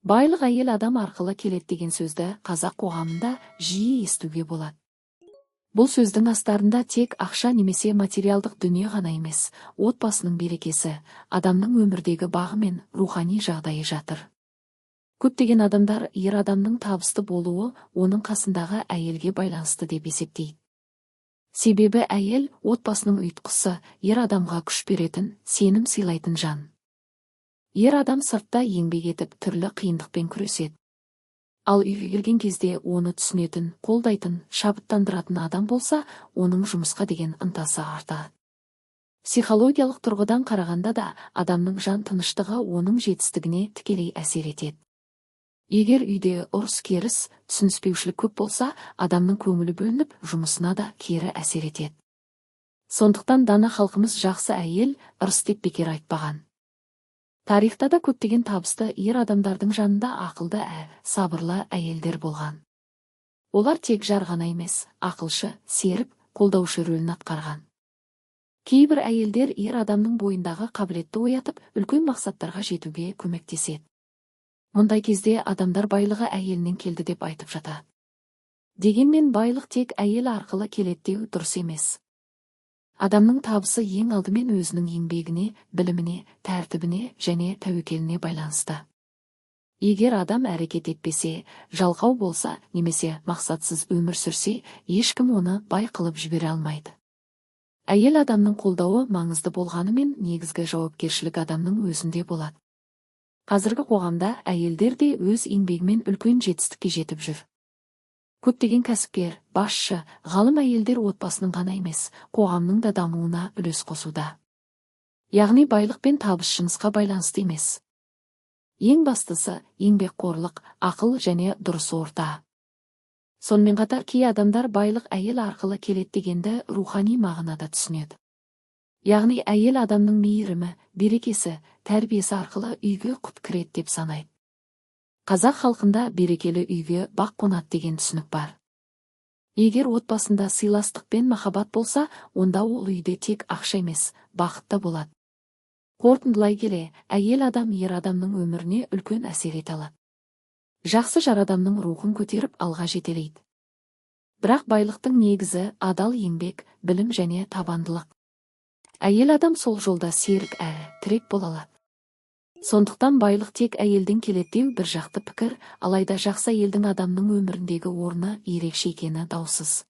Байлық әйел адам арқылы келет деген сөзді қазақ қоғамында жиі естуге болады. Бұл сөздің астарында тек ақша немесе материалдық дүние ғана емес, отбасының берекесі, адамның өмірдегі бағы мен рухани жағдайы жатыр. Көптеген адамдар ер адамның табысты болуы оның қасындағы әйелге байланысты деп есептейді. Себебі әйел отбасының ұйытқысы, ер адамға күш беретін, сенім сыйлайтын жан. Ер адам сыртта еңбек етіп түрлі қиындықпен күреседі. Ал үйге келген кезде оны түсінетін, қолдайтын, шабыттандыратын адам болса, оның жұмысқа деген ынтасы артады. Психологиялық тұрғыдан қарағанда да адамның жан тыныштығы оның жетістігіне тікелей әсер етеді. Егер үйде ұрыс-керіс, түсініспеушілік көп болса, адамның көңілі бөлініп, жұмысына да кері әсер етеді. Сондықтан дана халқымыз жақсы әйел ырыс деп бекер айтпаған. Тарихта да көптеген табысты ер адамдардың жанында ақылды, сабырлы әйелдер болған. Олар тек жар ғана емес, ақылшы, серік, қолдаушы рөлін атқарған. Кейбір әйелдер ер адамның бойындағы қабілетті оятып, үлкен мақсаттарға жетуге көмектеседі. Мұндай кезде адамдар байлығы әйелінен келді деп айтып жатады. Дегенмен байлық тек әйел арқылы келеді деу дұрыс емес. Адамның табысы ең алдымен өзінің еңбегіне, біліміне, тәртібіне және тәуекеліне байланысты. Егер адам әрекет етпесе, жалқау болса, немесе мақсатсыз өмір сүрсе, ешкім оны бай қылып жібере алмайды. Әйел адамның қолдауы маңызды болғанымен, негізгі жауапкершілік адамның өзінде болады. Қазіргі қоғамда әйелдер де өз еңбегімен үлкен жетістікке жетіп жүр. Көптеген кәсіпкер, басшы, ғалым әйелдер отбасының ғана емес, қоғамның да дамуына үлес қосуда. Яғни байлық пен табыс жынысқа байланысты емес. Ең бастысы еңбекқорлық, ақыл және дұрыс орта. Сонымен қатар кей адамдар байлық әйел арқылы келеді дегенді рухани мағынада түсінеді. Яғни әйел адамның мейірімі, берекесі, тәрбиесі арқылы үйге құт кіреді деп санайды. Қазақ халқында берекелі үйге бақ қонады деген түсінік бар. Егер отбасында сыйластық пен махаббат болса, онда ол үйде тек ақша емес, бақыт та болады. Қорытындылай келе, әйел адам ер адамның өміріне үлкен әсер ете алады. Жақсы жар адамның рухын көтеріп алға жетелейді. Бірақ байлықтың негізі адал еңбек, білім және табандылық. Әйел адам сол жолда серік тірек бола алады. Сондықтан байлық тек әйелден келеді деу бір жақты пікір, алайда жақсы әйелдің адамның өміріндегі орны ерекше екені даусыз.